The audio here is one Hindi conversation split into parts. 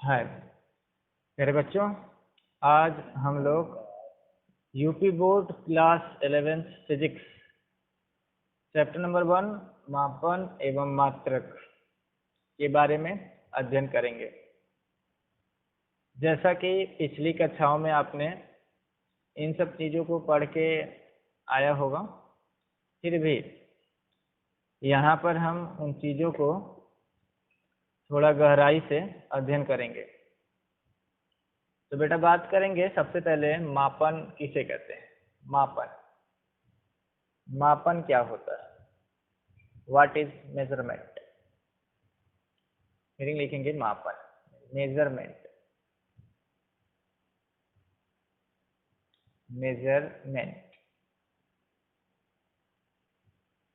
हाय मेरे बच्चों, आज हम लोग UP board class 11 physics chapter number 1 मापन एवं मात्रक के बारे में अध्ययन करेंगे। जैसा कि पिछली कक्षाओं में आपने इन सब चीज़ों को पढ़ के आया होगा, फिर भी यहाँ पर हम उन चीज़ों को थोड़ा गहराई से अध्ययन करेंगे। तो बेटा बात करेंगे सबसे पहले मापन किसे कहते हैं। मापन क्या होता है? What is measurement? मीनिंग लिखेंगे मापन, मेजरमेंट।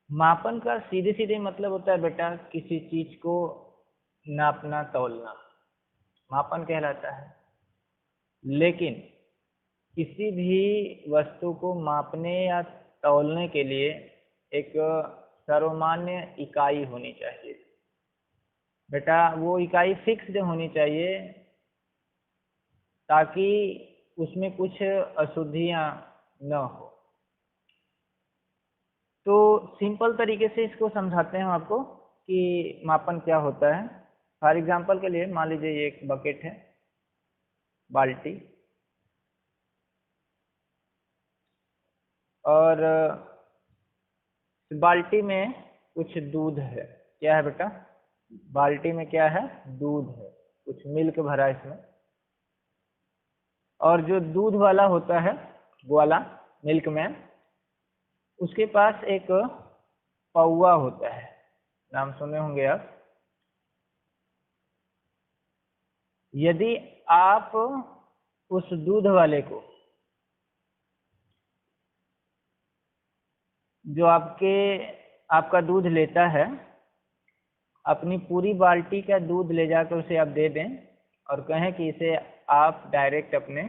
मापन का सीधे सीधे मतलब होता है बेटा किसी चीज को नापना, तौलना, मापन कहलाता है। लेकिन किसी भी वस्तु को मापने या तौलने के लिए एक सर्वमान्य इकाई होनी चाहिए बेटा। वो इकाई फिक्स्ड होनी चाहिए ताकि उसमें कुछ अशुद्धियां न हो। तो सिंपल तरीके से इसको समझाते हैं आपको कि मापन क्या होता है। फॉर एग्जांपल के लिए मान लीजिए ये एक बकेट है, बाल्टी, और बाल्टी में कुछ दूध है। क्या है बेटा? बाल्टी में क्या है? दूध है, कुछ मिल्क भरा इसमें। और जो दूध वाला होता है, वो वाला मिल्क मैन, उसके पास एक पौवा होता है, नाम सुने होंगे आप। यदि आप उस दूध वाले को, जो आपका दूध लेता है, अपनी पूरी बाल्टी का दूध ले जाकर उसे आप दे दें और कहें कि इसे आप डायरेक्ट अपने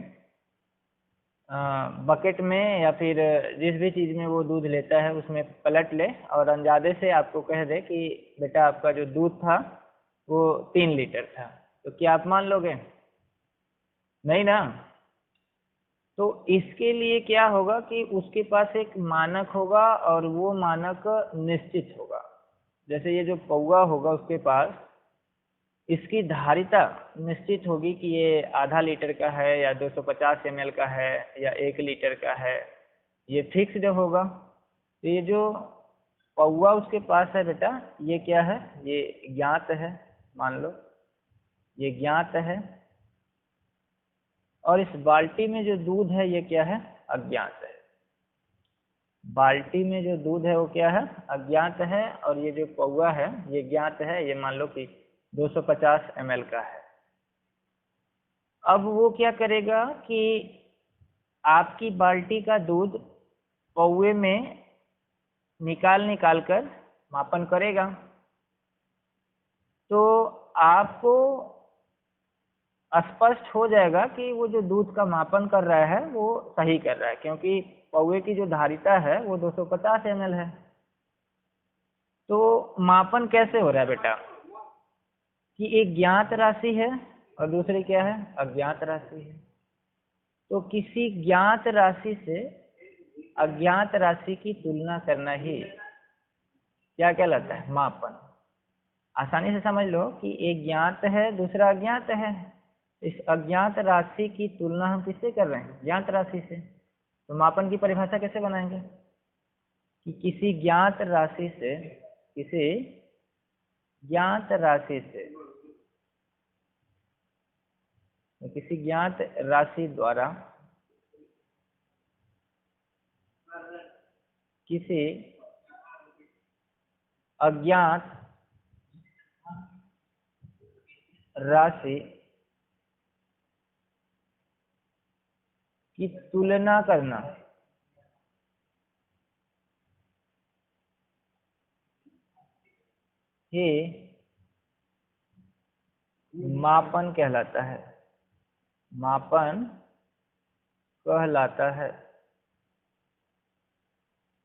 बकेट में या फिर जिस भी चीज़ में वो दूध लेता है उसमें पलट ले, और अंदाजे से आपको कह दे कि बेटा आपका जो दूध था वो 3 लीटर था, तो क्या आप मान लोगे? नहीं ना। तो इसके लिए क्या होगा कि उसके पास एक मानक होगा और वो मानक निश्चित होगा। जैसे ये जो पौवा होगा उसके पास, इसकी धारिता निश्चित होगी कि ये आधा लीटर का है या 250 ml का है या 1 लीटर का है, ये फिक्स्ड होगा। तो ये जो पौवा उसके पास है बेटा, ये क्या है? ये ज्ञात है, मान लो ये ज्ञात है। और इस बाल्टी में जो दूध है ये क्या है? अज्ञात है। बाल्टी में जो दूध है वो क्या है? अज्ञात है। और ये जो पौवा है ये ज्ञात है, ये मान लो कि 250 ml का है। अब वो क्या करेगा कि आपकी बाल्टी का दूध पौवे में निकाल कर मापन करेगा। तो आपको स्पष्ट हो जाएगा कि वो जो दूध का मापन कर रहा है वो सही कर रहा है, क्योंकि पौवे की जो धारिता है वो 250 ml है। तो मापन कैसे हो रहा है बेटा कि एक ज्ञात राशि है और दूसरी क्या है? अज्ञात राशि है। तो किसी ज्ञात राशि से अज्ञात राशि की तुलना करना ही क्या कहलाता है? मापन। आसानी से समझ लो कि एक ज्ञात है, दूसरा अज्ञात है। इस अज्ञात राशि की तुलना हम किससे कर रहे हैं? ज्ञात राशि से। तो मापन की परिभाषा कैसे बनाएंगे कि किसी ज्ञात राशि से किसी ज्ञात राशि द्वारा किसी अज्ञात राशि की तुलना करना ये मापन कहलाता है। मापन कहलाता है।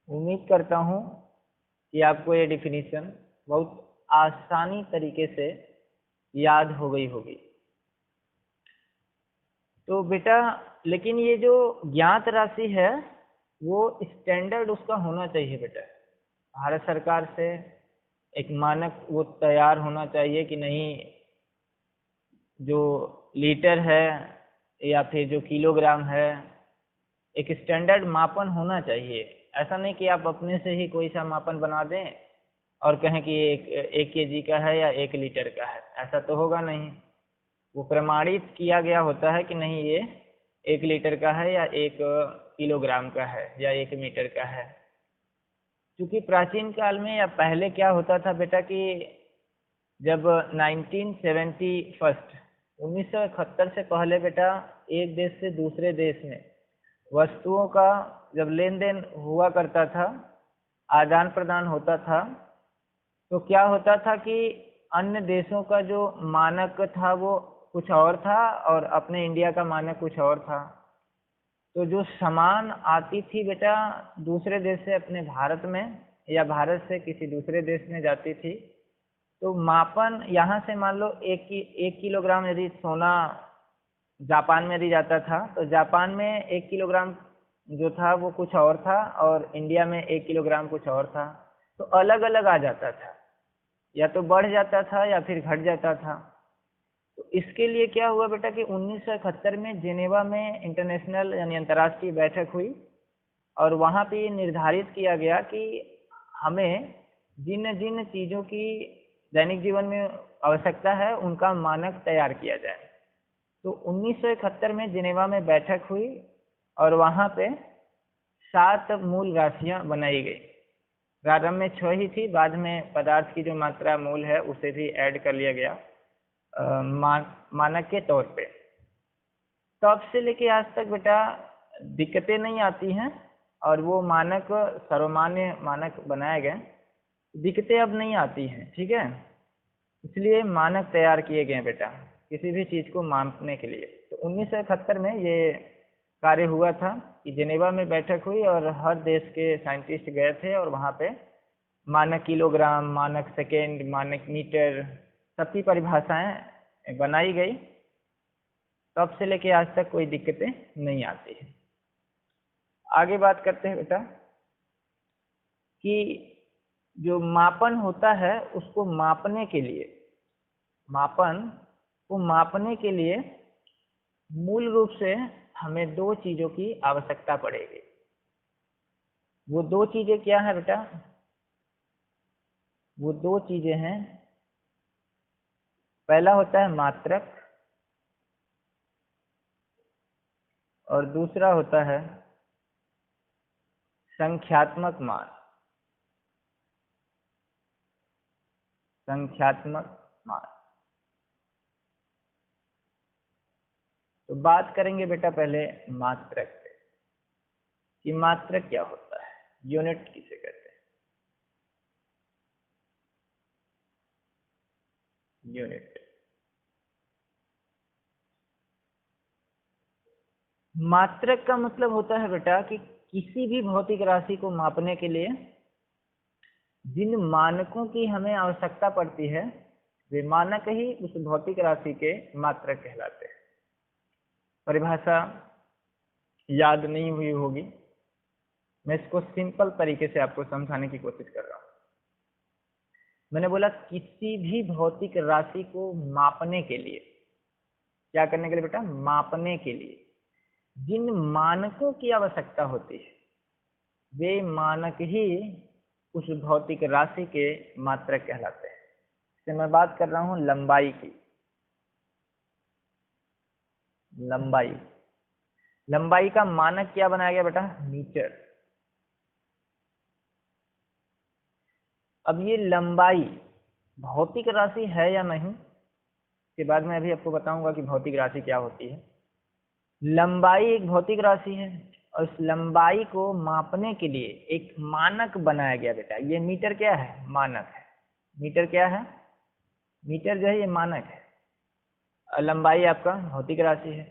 उम्मीद करता हूं कि आपको ये डिफिनीशन बहुत आसानी तरीके से याद हो गई होगी। तो बेटा लेकिन ये जो ज्ञात राशि है वो स्टैंडर्ड उसका होना चाहिए बेटा, भारत सरकार से एक मानक वो तैयार होना चाहिए कि नहीं, जो लीटर है या फिर जो किलोग्राम है, एक स्टैंडर्ड मापन होना चाहिए। ऐसा नहीं कि आप अपने से ही कोई सा मापन बना दें और कहें कि एक केजी का है या 1 लीटर का है, ऐसा तो होगा नहीं। वो प्रमाणित किया गया होता है कि नहीं ये 1 लीटर का है या 1 किलोग्राम का है या 1 मीटर का है। क्योंकि प्राचीन काल में या पहले क्या होता था बेटा कि जब 1971 से पहले बेटा एक देश से दूसरे देश में वस्तुओं का जब लेन देन हुआ करता था, आदान प्रदान होता था, तो क्या होता था कि अन्य देशों का जो मानक था वो कुछ और था और अपने इंडिया का मानक कुछ और था। तो जो सामान आती थी बेटा दूसरे देश से अपने भारत में या भारत से किसी दूसरे देश में जाती थी, तो मापन यहाँ से मान लो 1 किलोग्राम यदि सोना जापान में यदि जाता था तो जापान में 1 किलोग्राम जो था वो कुछ और था और इंडिया में 1 किलोग्राम कुछ और था। तो अलग अलग आ जाता था, या तो बढ़ जाता था या फिर घट जाता था। तो इसके लिए क्या हुआ बेटा कि 1971 में जेनेवा में इंटरनेशनल यानी अंतर्राष्ट्रीय बैठक हुई और वहाँ पे ये निर्धारित किया गया कि हमें जिन जिन चीज़ों की दैनिक जीवन में आवश्यकता है उनका मानक तैयार किया जाए। तो 1971 में जिनेवा में बैठक हुई और वहाँ पे 7 मूल राशियाँ बनाई गई। प्रारंभ में 6 ही थी, बाद में पदार्थ की जो मात्रा मूल है उसे भी ऐड कर लिया गया मानक के तौर पे। तब से लेके आज तक बेटा दिक्कतें नहीं आती हैं और वो मानक सर्वमान्य मानक बनाए गए, दिक्कतें अब नहीं आती हैं, ठीक है। इसलिए मानक तैयार किए गए बेटा किसी भी चीज़ को मापने के लिए। तो 1971 में ये कार्य हुआ था कि जेनेवा में बैठक हुई और हर देश के साइंटिस्ट गए थे और वहाँ पे मानक किलोग्राम, मानक सेकेंड, मानक मीटर सबकी परिभाषाएं बनाई गई। तब से लेके आज तक कोई दिक्कतें नहीं आती है। आगे बात करते हैं बेटा कि जो मापन होता है उसको मापने के लिए, मापन को मापने के लिए मूल रूप से हमें 2 चीज़ों की आवश्यकता पड़ेगी। वो 2 चीज़ें क्या है बेटा? वो 2 चीज़ें हैं, पहला होता है मात्रक और दूसरा होता है संख्यात्मक मान। संख्यात्मक मान। तो बात करेंगे बेटा पहले मात्रक पे कि मात्रक क्या होता है, यूनिट किसे कहते हैं। यूनिट, मात्रक का मतलब होता है बेटा कि किसी भी भौतिक राशि को मापने के लिए जिन मानकों की हमें आवश्यकता पड़ती है वे मानक ही उस भौतिक राशि के मात्रक कहलाते हैं। परिभाषा याद नहीं हुई होगी, मैं इसको सिंपल तरीके से आपको समझाने की कोशिश कर रहा हूँ। मैंने बोला किसी भी भौतिक राशि को मापने के लिए, क्या करने के लिए बेटा? मापने के लिए जिन मानकों की आवश्यकता होती है वे मानक ही उस भौतिक राशि के मात्रक कहलाते हैं। इससे मैं बात कर रहा हूँ लंबाई की। लंबाई, लंबाई का मानक क्या बनाया गया बेटा? मीटर। अब ये लंबाई भौतिक राशि है या नहीं, के बाद मैं अभी आपको बताऊंगा कि भौतिक राशि क्या होती है। लंबाई एक भौतिक राशि है और इस लंबाई को मापने के लिए एक मानक बनाया गया बेटा। ये मीटर क्या है? मानक है। मीटर क्या है? मीटर जो है ये मानक है और लंबाई आपका भौतिक राशि है।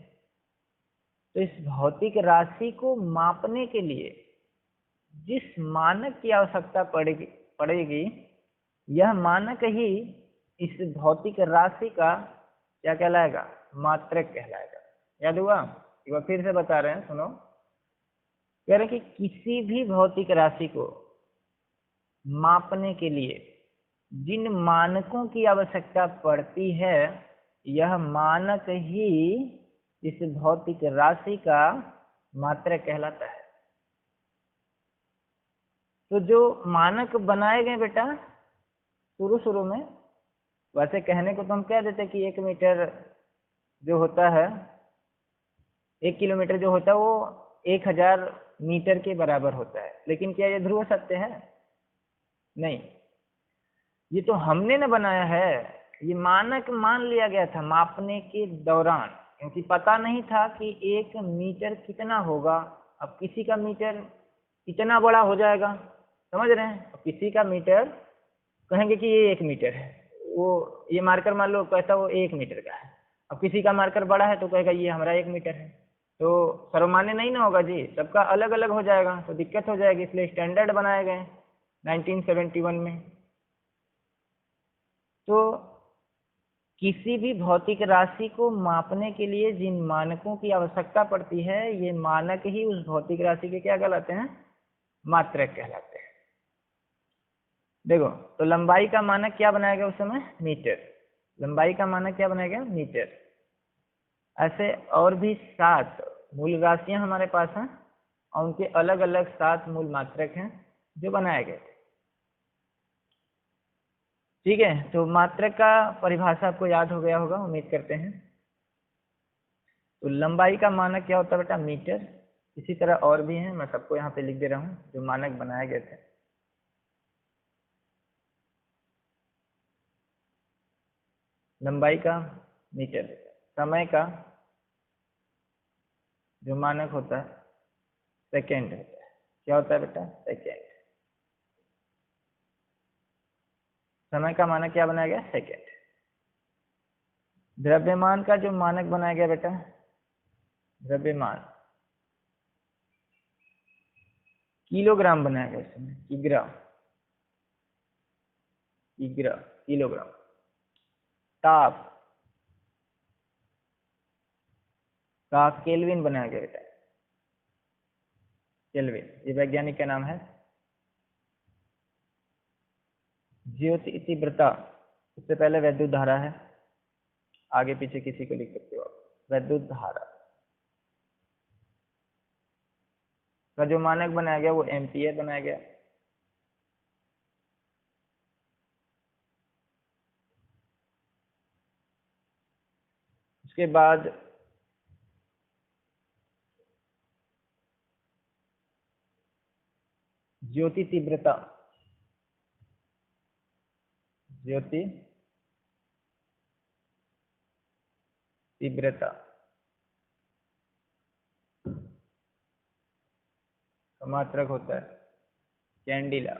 तो इस भौतिक राशि को मापने के लिए जिस मानक की आवश्यकता पड़ेगी यह मानक ही इस भौतिक राशि का क्या कहलाएगा? मात्रक कहलाएगा। याद हुआ? एक बार फिर से बता रहे हैं, सुनो। कह रहे हैं कि किसी भी भौतिक राशि को मापने के लिए जिन मानकों की आवश्यकता पड़ती है, यह मानक ही इस भौतिक राशि का मात्रक कहलाता है। तो जो मानक बनाए गए बेटा शुरू शुरू में, वैसे कहने को तो हम कह देते कि 1 मीटर जो होता है, 1 किलोमीटर जो होता है वो 1000 मीटर के बराबर होता है, लेकिन क्या ये ध्रुव सत्य है? नहीं, ये तो हमने न बनाया है, ये मानक मान लिया गया था मापने के दौरान, क्योंकि पता नहीं था कि 1 मीटर कितना होगा। अब किसी का मीटर इतना बड़ा हो जाएगा, समझ रहे हैं? अब किसी का मीटर कहेंगे कि ये 1 मीटर है, वो ये मार्कर मान लो कहता वो 1 मीटर का है। अब किसी का मार्कर बड़ा है तो कहेगा ये हमारा 1 मीटर है, तो सर्वमान्य नहीं ना होगा जी, सबका अलग अलग हो जाएगा, तो दिक्कत हो जाएगी। इसलिए स्टैंडर्ड बनाए गए 1971 में। तो किसी भी भौतिक राशि को मापने के लिए जिन मानकों की आवश्यकता पड़ती है, ये मानक ही उस भौतिक राशि के क्या कहलाते हैं? मात्रक कहलाते हैं। देखो, तो लंबाई का मानक क्या बनाया गया उस समय? मीटर। लंबाई का मानक क्या बनाया गया? मीटर। ऐसे और भी 7 मूल राशियां हमारे पास हैं, और उनके अलग अलग 7 मूल मात्रक हैं जो बनाए गए थे। ठीक है, तो मात्रक का परिभाषा आपको याद हो गया होगा, उम्मीद करते हैं। तो लंबाई का मानक क्या होता है बेटा? मीटर। इसी तरह और भी हैं, मैं सबको यहाँ पे लिख दे रहा हूँ जो मानक बनाए गए थे। लंबाई का मीटर। समय का जो मानक होता है सेकेंड होता है। क्या होता है बेटा? सेकेंड। समय का मानक क्या बनाया गया? सेकेंड। द्रव्यमान का जो मानक बनाया गया बेटा, द्रव्यमान किलोग्राम बनाया गया इसमें, किग्रा, किग्रा, किलोग्राम। ताप का केल्विन बनाया गया बेटा, केल्विन, ये वैज्ञानिक का नाम है। ज्योति तीव्रता, उससे पहले वैद्युत धारा है, आगे पीछे किसी को लिख सकते हो आप। वैद्युत धारा का जो मानक बनाया गया वो एम्पियर बनाया गया। उसके बाद ज्योति तीव्रता, ज्योति तीव्रता का मात्रक होता है कैंडिला,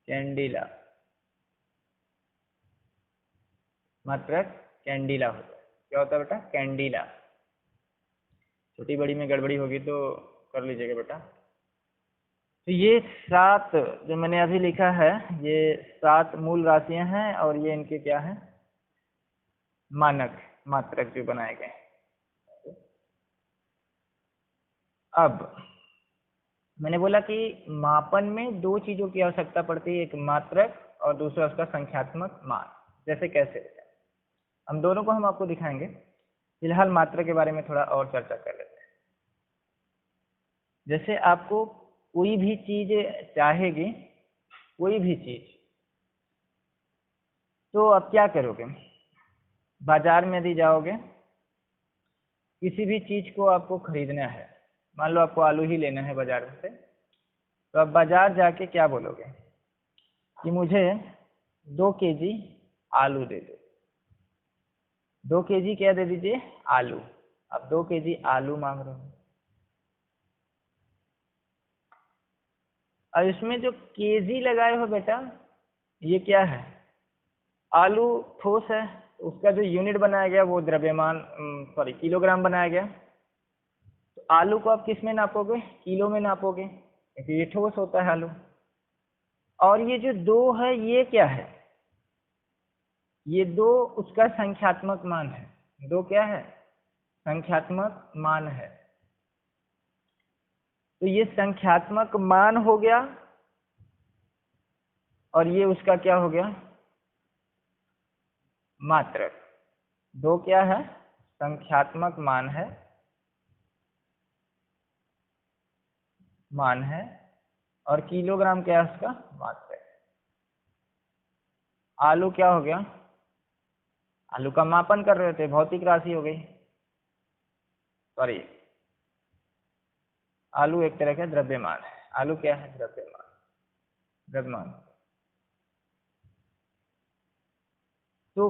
कैंडिला, मात्रक कैंडिला होता है। क्या होता है बेटा? कैंडिला। छोटी बड़ी में गड़बड़ी होगी तो कर लीजिएगा बेटा। तो ये 7 जो मैंने अभी लिखा है, ये 7 मूल राशियां हैं, और ये इनके क्या है? मानक, मात्रक जो बनाए गए। अब मैंने बोला कि मापन में 2 चीजों की आवश्यकता पड़ती है, एक मात्रक और दूसरा उसका संख्यात्मक मान। जैसे कैसे? हम दोनों को हम आपको दिखाएंगे, फिलहाल मात्रक के बारे में थोड़ा और चर्चा कर लेते हैं। जैसे आपको कोई भी चीज चाहेगी, कोई भी चीज, तो आप क्या करोगे? बाजार में यदि जाओगे, किसी भी चीज को आपको खरीदना है, मान लो आपको आलू ही लेना है बाजार से, तो आप बाजार जाके क्या बोलोगे कि मुझे 2 केजी आलू दे दो। 2 केजी क्या दे दीजिए? आलू। अब 2 केजी आलू मांग रहे हो। और इसमें जो केजी लगाए हो बेटा, ये क्या है? आलू ठोस है, उसका जो यूनिट बनाया गया वो द्रव्यमान, सॉरी, किलोग्राम बनाया गया। तो आलू को आप किस में नापोगे? किलो में नापोगे, क्योंकि ये ठोस होता है आलू। और ये जो 2 है, ये क्या है? ये 2 उसका संख्यात्मक मान है। 2 क्या है? संख्यात्मक मान है। तो ये संख्यात्मक मान हो गया और ये उसका क्या हो गया, मात्रक। दो क्या है, संख्यात्मक मान है, और किलोग्राम क्या है उसका, मात्रक। आलू क्या हो गया, आलू का मापन कर रहे थे, भौतिक राशि हो गई। सॉरी, आलू एक तरह का द्रव्यमान है। आलू क्या है, द्रव्यमान। तो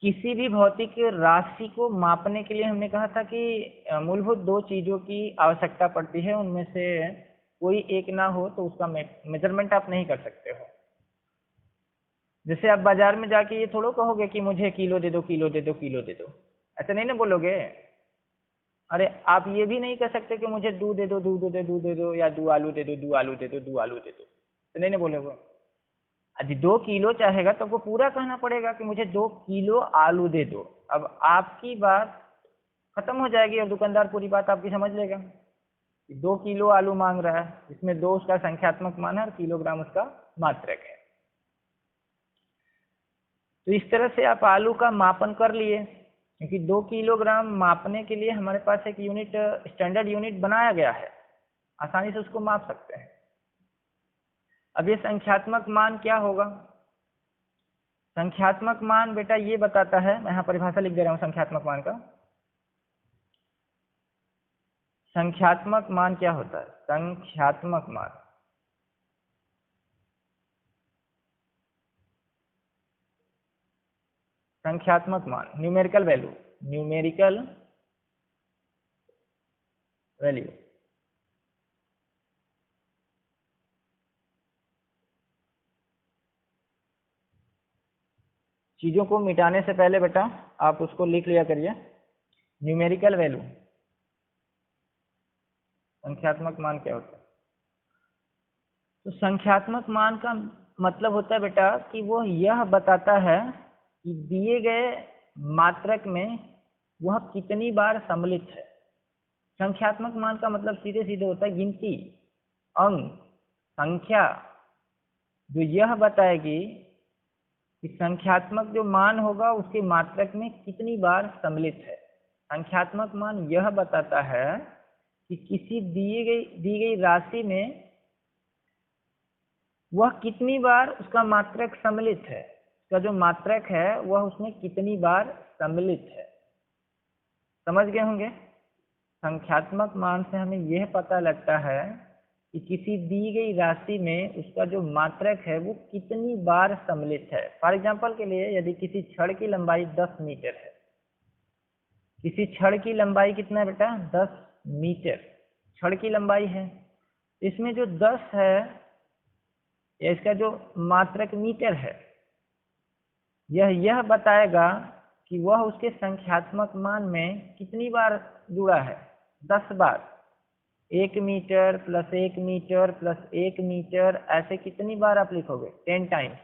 किसी भी भौतिक राशि को मापने के लिए हमने कहा था कि मूलभूत दो चीजों की आवश्यकता पड़ती है, उनमें से कोई एक ना हो तो उसका मेजरमेंट आप नहीं कर सकते हो। जैसे आप बाजार में जाके ये थोड़ा कहोगे कि मुझे किलो दे दो, किलो दे दो, किलो दे दो, ऐसा नहीं ना बोलोगे। अरे आप ये भी नहीं कह सकते कि मुझे दूध दे दो, दूध दे दो, दूध दे दो, या दो आलू दे दो, दो आलू दे दो, दो आलू दे दो, तो नहीं ना बोलोगे। यदि 2 किलो चाहेगा तो वो पूरा कहना पड़ेगा कि मुझे 2 किलो आलू दे दो। अब आपकी बात खत्म हो जाएगी और दुकानदार पूरी बात आपकी समझ लेगा। 2 किलो आलू मांग रहा है, इसमें 2 उसका संख्यात्मक मान है और किलोग्राम उसका मात्रक है। तो इस तरह से आप आलू का मापन कर लिए, क्योंकि 2 किलोग्राम मापने के लिए हमारे पास एक यूनिट, स्टैंडर्ड यूनिट बनाया गया है, आसानी से उसको माप सकते हैं। अब ये संख्यात्मक मान क्या होगा, संख्यात्मक मान बेटा ये बताता है, मैं यहाँ परिभाषा लिख दे रहा हूँ संख्यात्मक मान का। संख्यात्मक मान क्या होता है, संख्यात्मक मान न्यूमेरिकल वैल्यू, चीजों को मिटाने से पहले बेटा आप उसको लिख लिया करिए। न्यूमेरिकल वैल्यू, संख्यात्मक मान क्या होता है। तो संख्यात्मक मान का मतलब होता है बेटा कि वो यह बताता है कि दिए गए मात्रक में वह कितनी बार सम्मिलित है। संख्यात्मक मान का मतलब सीधे सीधे होता है गिनती, अंक, संख्या, जो यह बताएगी कि संख्यात्मक जो मान होगा उसके मात्रक में कितनी बार सम्मिलित है। संख्यात्मक मान यह बताता है कि किसी दी गई राशि में वह कितनी बार उसका मात्रक सम्मिलित है, उसका जो मात्रक है वह उसमें कितनी बार सम्मिलित है। समझ गए होंगे। संख्यात्मक मान से हमें यह पता लगता है कि किसी दी गई राशि में उसका जो मात्रक है वो कितनी बार सम्मिलित है। फॉर एग्जांपल के लिए, यदि किसी छड़ की लंबाई 10 मीटर है, किसी छड़ की लंबाई कितना है बेटा, 10 मीटर छड़ की लंबाई है, इसमें जो 10 है या इसका जो मात्रक मीटर है, यह बताएगा कि वह उसके संख्यात्मक मान में कितनी बार जुड़ा है, 10 बार। 1 metre plus 1 metre plus 1 metre, ऐसे कितनी बार आप लिखोगे, 10 टाइम्स।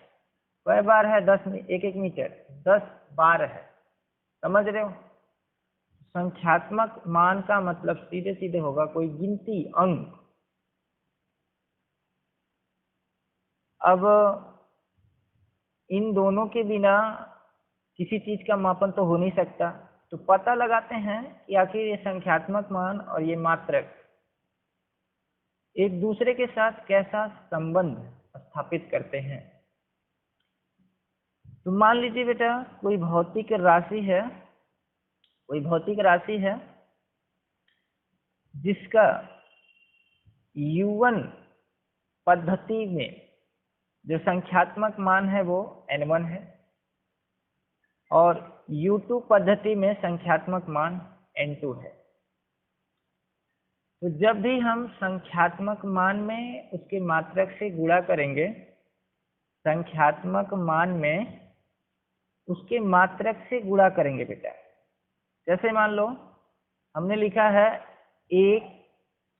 कई बार है 10, 1 मीटर 10 बार है। समझ रहे हो। संख्यात्मक मान का मतलब सीधे सीधे होगा कोई गिनती, अंक। अब इन दोनों के बिना किसी चीज का मापन तो हो नहीं सकता। तो पता लगाते हैं कि आखिर ये संख्यात्मक मान और ये मात्रक एक दूसरे के साथ कैसा संबंध स्थापित करते हैं। तो मान लीजिए बेटा कोई भौतिक राशि है जिसका U1 पद्धति में जो संख्यात्मक मान है वो N1 है और U2 पद्धति में संख्यात्मक मान N2 है। तो जब भी हम संख्यात्मक मान में उसके मात्रक से गुणा करेंगे, संख्यात्मक मान में उसके मात्रक से गुणा करेंगे बेटा। जैसे मान लो हमने लिखा है 1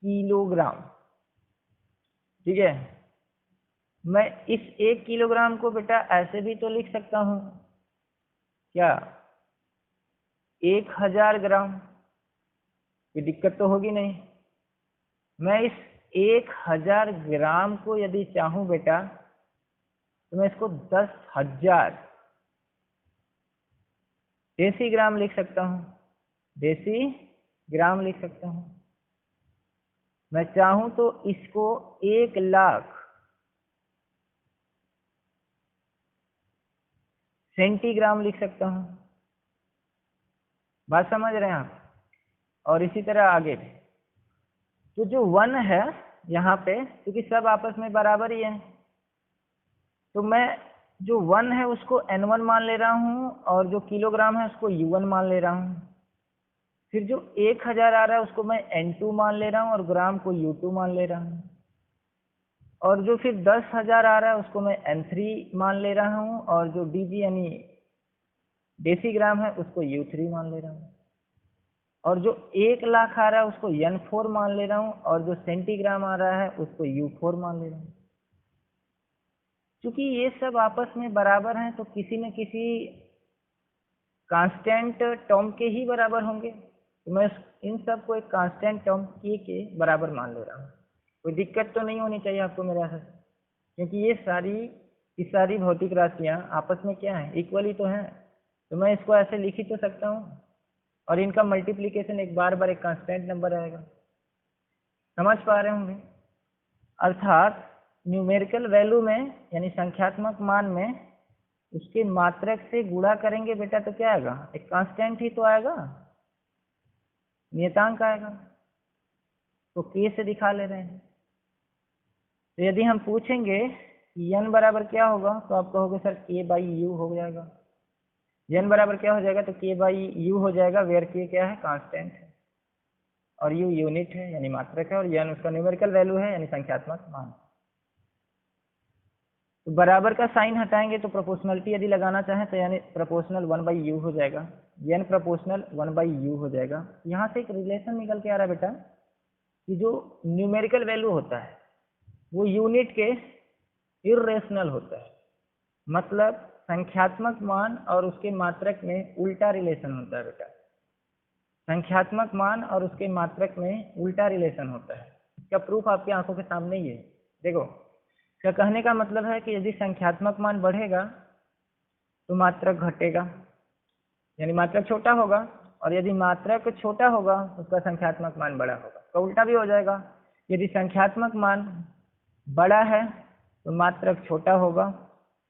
किलोग्राम, ठीक है। मैं इस 1 किलोग्राम को बेटा ऐसे भी तो लिख सकता हूं, क्या 1000 ग्राम। कोई दिक्कत तो होगी नहीं। मैं इस 1000 ग्राम को यदि चाहूँ बेटा तो मैं इसको 10,000 देसी ग्राम लिख सकता हूँ, देसी ग्राम लिख सकता हूँ। मैं चाहूँ तो इसको 1,00,000 सेंटीग्राम लिख सकता हूँ। बात समझ रहे हैं आप? और इसी तरह आगे भी। तो जो 1 है यहाँ पे, क्योंकि सब आपस में बराबर ही है, तो मैं जो 1 है उसको N1 मान ले रहा हूँ और जो किलोग्राम है उसको U1 मान ले रहा हूँ। फिर जो 1000 आ रहा है उसको मैं N2 मान ले रहा हूँ और ग्राम को U2 मान ले रहा हूँ। और जो फिर 10,000 आ रहा है उसको मैं N3 मान ले रहा हूँ और जो DG यानी देसी ग्राम है उसको U3 मान ले रहा हूँ। और जो 1,00,000 आ रहा है उसको N4 मान ले रहा हूँ और जो सेंटीग्राम आ रहा है उसको U4 मान ले रहा हूँ। क्योंकि ये सब आपस में बराबर हैं तो किसी न किसी कांस्टेंट टर्म के ही बराबर होंगे, तो मैं इन सब को एक कांस्टेंट टर्म के बराबर मान ले रहा हूँ। कोई दिक्कत तो नहीं होनी चाहिए आपको मेरे से, क्योंकि ये सारी भौतिक राशियाँ आपस में क्या है, इक्वल ही तो हैं। तो मैं इसको ऐसे लिख ही तो सकता हूँ और इनका मल्टीप्लिकेशन एक बार एक कांस्टेंट नंबर आएगा। समझ पा रहे होंगे? अर्थात न्यूमेरिकल वैल्यू में यानी संख्यात्मक मान में उसके मात्रक से गुणा करेंगे बेटा तो क्या आएगा, एक कांस्टेंट ही तो आएगा, नियतांक आएगा। तो के से दिखा ले रहे हैं। तो यदि हम पूछेंगे कि n बराबर क्या होगा तो आप कहोगे सर k/u हो जाएगा। n बराबर क्या हो जाएगा तो k/u हो जाएगा, वेयर k क्या है, कांस्टेंट है और u यूनिट है यानी मात्रक है और n उसका न्यूमेरिकल वैल्यू है यानी संख्यात्मक मान। तो बराबर का साइन हटाएंगे तो प्रोपोर्शनलिटी यदि लगाना चाहें तो यानी प्रोपोर्शनल 1/u हो जाएगा, n प्रोपोर्शनल 1/u हो जाएगा। यहाँ से एक रिलेशन निकल के आ रहा है बेटा कि जो न्यूमेरिकल वैल्यू होता है वो यूनिट के इर्रेशनल होता है, मतलब संख्यात्मक मान और उसके मात्रक में उल्टा रिलेशन होता है बेटा। संख्यात्मक मान और उसके मात्रक में उल्टा रिलेशन होता है। इसका प्रूफ आपकी आंखों के सामने ही है। देखो, क्या कहने का मतलब है कि यदि संख्यात्मक मान बढ़ेगा तो मात्रक घटेगा, यानी मात्रक छोटा होगा, और यदि मात्रक छोटा होगा तो उसका संख्यात्मक मान बड़ा होगा। तो उल्टा भी हो जाएगा, यदि संख्यात्मक मान बड़ा है तो मात्रक छोटा होगा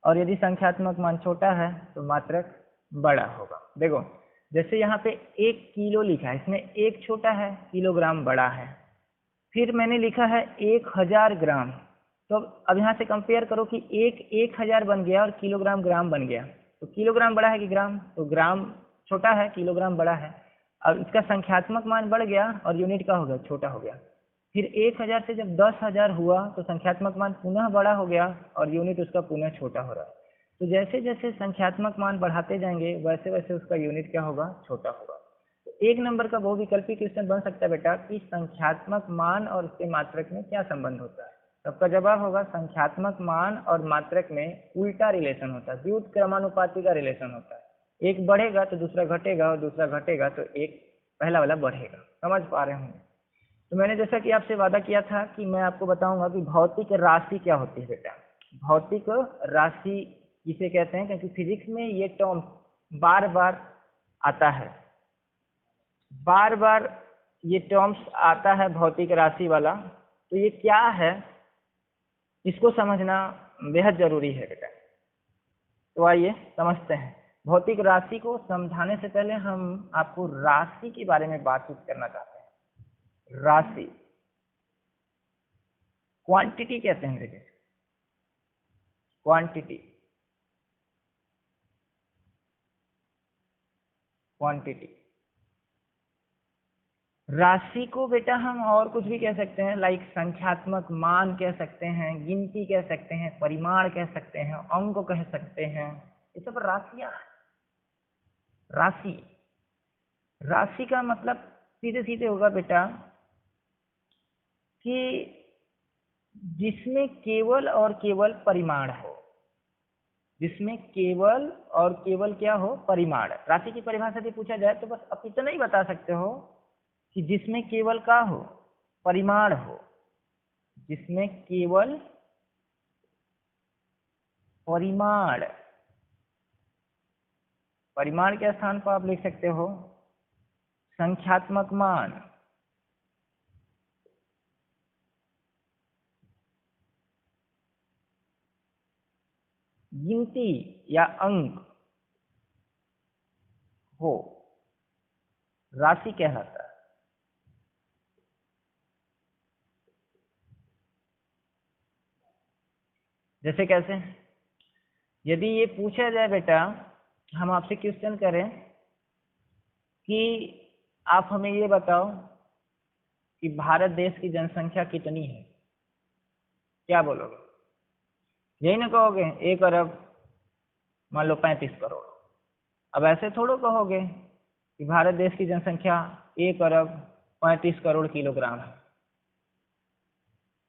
और यदि संख्यात्मक मान छोटा है तो मात्रक बड़ा होगा। देखो, जैसे यहाँ पे 1 किलो लिखा है, इसमें 1 छोटा है, किलोग्राम बड़ा है। फिर मैंने लिखा है 1000 ग्राम, तो अब यहाँ से कंपेयर करो कि 1000 बन गया और किलोग्राम ग्राम बन गया, तो किलोग्राम बड़ा है कि ग्राम, तो ग्राम छोटा है, किलोग्राम बड़ा है। अब इसका संख्यात्मक मान बढ़ गया और यूनिट का हो गया, छोटा हो गया। फिर 1000 से जब 10,000 हुआ तो संख्यात्मक मान पुनः बड़ा हो गया और यूनिट उसका पुनः छोटा हो रहा है। तो जैसे जैसे संख्यात्मक मान बढ़ाते जाएंगे वैसे वैसे उसका यूनिट क्या होगा, छोटा होगा। तो 1 नंबर का बहुविकल्पी क्वेश्चन बन सकता है बेटा कि संख्यात्मक मान और उसके मात्रक में क्या संबंध होता है। सबका जवाब होगा संख्यात्मक मान और मात्रक में उल्टा रिलेशन होता है, व्युत्क्रमानुपाती का रिलेशन होता है। एक बढ़ेगा तो दूसरा घटेगा और दूसरा घटेगा तो एक पहला वाला बढ़ेगा। समझ पा रहे होंगे? तो मैंने जैसा कि आपसे वादा किया था कि मैं आपको बताऊंगा कि भौतिक राशि क्या होती है बेटा। भौतिक राशि किसे कहते हैं, क्योंकि फिजिक्स में ये टर्म बार बार आता है, बार बार ये टर्म्स आता है भौतिक राशि वाला। तो ये क्या है इसको समझना बेहद जरूरी है बेटा। तो आइए समझते हैं। भौतिक राशि को समझाने से पहले हम आपको राशि के बारे में बातचीत करना चाहते हैं। राशि, क्वांटिटी कहते हैं देखिए, क्वांटिटी, क्वांटिटी। राशि को बेटा हम और कुछ भी कह सकते हैं, लाइक संख्यात्मक मान कह सकते हैं, गिनती कह सकते हैं, परिमाण कह सकते हैं, अंक कह सकते हैं, ये सब राशियां। राशि, राशि का मतलब सीधे सीधे होगा बेटा कि जिसमें केवल और केवल परिमाण हो, जिसमें केवल और केवल क्या हो, परिमाण। राशि की परिभाषा यदि पूछा जाए तो बस आप इतना ही बता सकते हो कि जिसमें केवल का हो, परिमाण हो, जिसमें केवल परिमाण, परिमाण के स्थान पर आप लिख सकते हो संख्यात्मक मान, गिनती या अंक हो, राशि कहलाता है। जैसे कैसे, यदि ये पूछा जाए बेटा, हम आपसे क्वेश्चन करें कि आप हमें ये बताओ कि भारत देश की जनसंख्या कितनी है, क्या बोलोगे? यही ना कहोगे 1 अरब, मान लो 35 करोड़। अब ऐसे थोड़ो कहोगे कि भारत देश की जनसंख्या 1 अरब 35 करोड़ किलोग्राम है,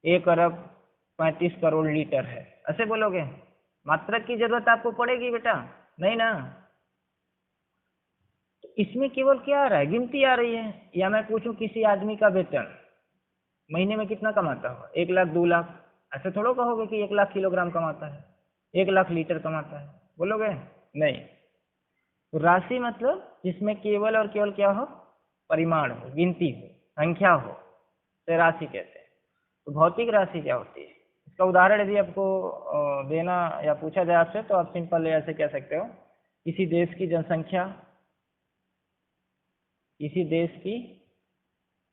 1 अरब 35 करोड़ लीटर है, ऐसे बोलोगे? मात्रक की जरूरत आपको पड़ेगी बेटा, नहीं ना। तो इसमें केवल क्या आ रहा है, गिनती आ रही है। या मैं पूछूं किसी आदमी का वेतन महीने में कितना कमाता होगा, 1 लाख 2 लाख, ऐसे थोड़ा कहोगे कि 1 लाख किलोग्राम कमाता है, 1 लाख लीटर कमाता है, बोलोगे? नहीं। तो राशि मतलब जिसमें केवल और केवल क्या हो, परिमाण हो, गिनती हो, संख्या हो, तो राशि कहते हैं। तो भौतिक राशि क्या होती है, इसका उदाहरण यदि आपको देना या पूछा जाए आपसे, तो आप सिंपल ऐसे कह सकते हो, किसी देश की जनसंख्या, किसी देश की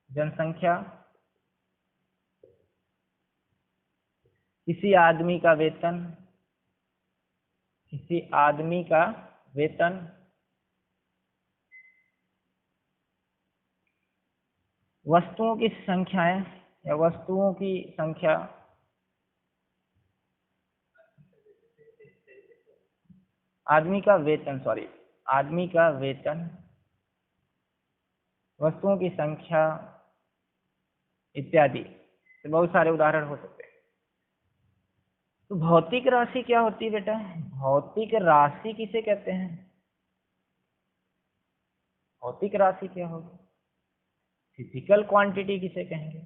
जनसंख्या, किसी आदमी का वेतन, किसी आदमी का वेतन, वस्तुओं की संख्याएं या वस्तुओं की संख्या, आदमी का वेतन, सॉरी, आदमी का वेतन, वस्तुओं की संख्या इत्यादि, तो बहुत सारे उदाहरण हो सकते हैं। तो भौतिक राशि क्या होती है बेटा? भौतिक राशि किसे कहते हैं? भौतिक राशि क्या होगी? फिजिकल क्वांटिटी किसे कहेंगे?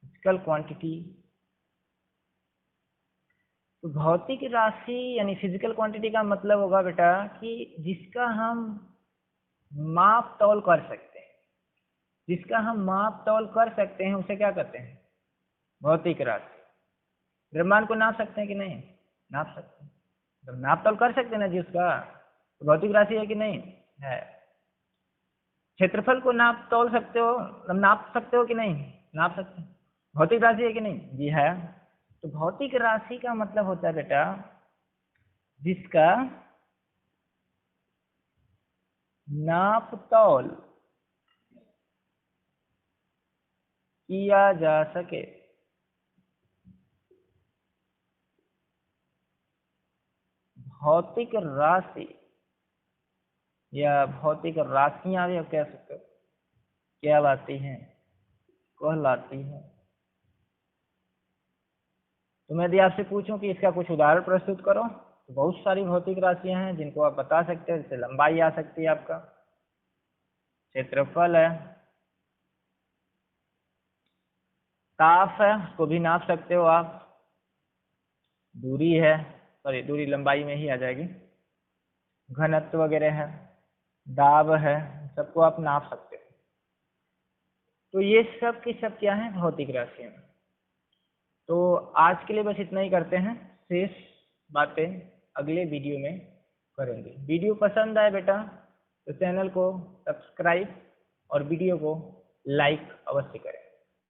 Physical quantity. तो भौतिक राशि यानी फिजिकल क्वांटिटी का मतलब होगा बेटा कि जिसका हम माप तौल कर सकते हैं, जिसका हम माप तौल कर सकते हैं उसे क्या कहते हैं? भौतिक राशि। द्रव्यमान को नाप सकते हैं कि नहीं? नाप सकते हैं, तो नाप तौल कर सकते हैं ना जी उसका, तो भौतिक राशि है कि नहीं? है। क्षेत्रफल को नाप तौल सकते हो, नाप सकते हो कि नहीं? नाप सकते हैं, भौतिक राशि है कि नहीं? जी है। तो भौतिक राशि का मतलब होता है बेटा जिसका नाप तौल किया जा सके। भौतिक राशि या भौतिक राशियां भी आप कह सकते हो, क्या बाती हैं, कहलाती हैं। तो मैं यदि आपसे पूछूं कि इसका कुछ उदाहरण प्रस्तुत करो, तो बहुत सारी भौतिक राशियां हैं जिनको आप बता सकते हैं। जैसे लंबाई आ सकती है, आपका क्षेत्रफल है, ताप है, उसको भी नाप सकते हो आप, दूरी है, सॉरी दूरी लंबाई में ही आ जाएगी, घनत्व वगैरह है, दाब है, सबको आप नाप सकते हो। तो ये सब की सब क्या है? भौतिक राशियां। तो आज के लिए बस इतना ही करते हैं, शेष बातें अगले वीडियो में करेंगे। वीडियो पसंद आए बेटा तो चैनल को सब्सक्राइब और वीडियो को लाइक अवश्य करें।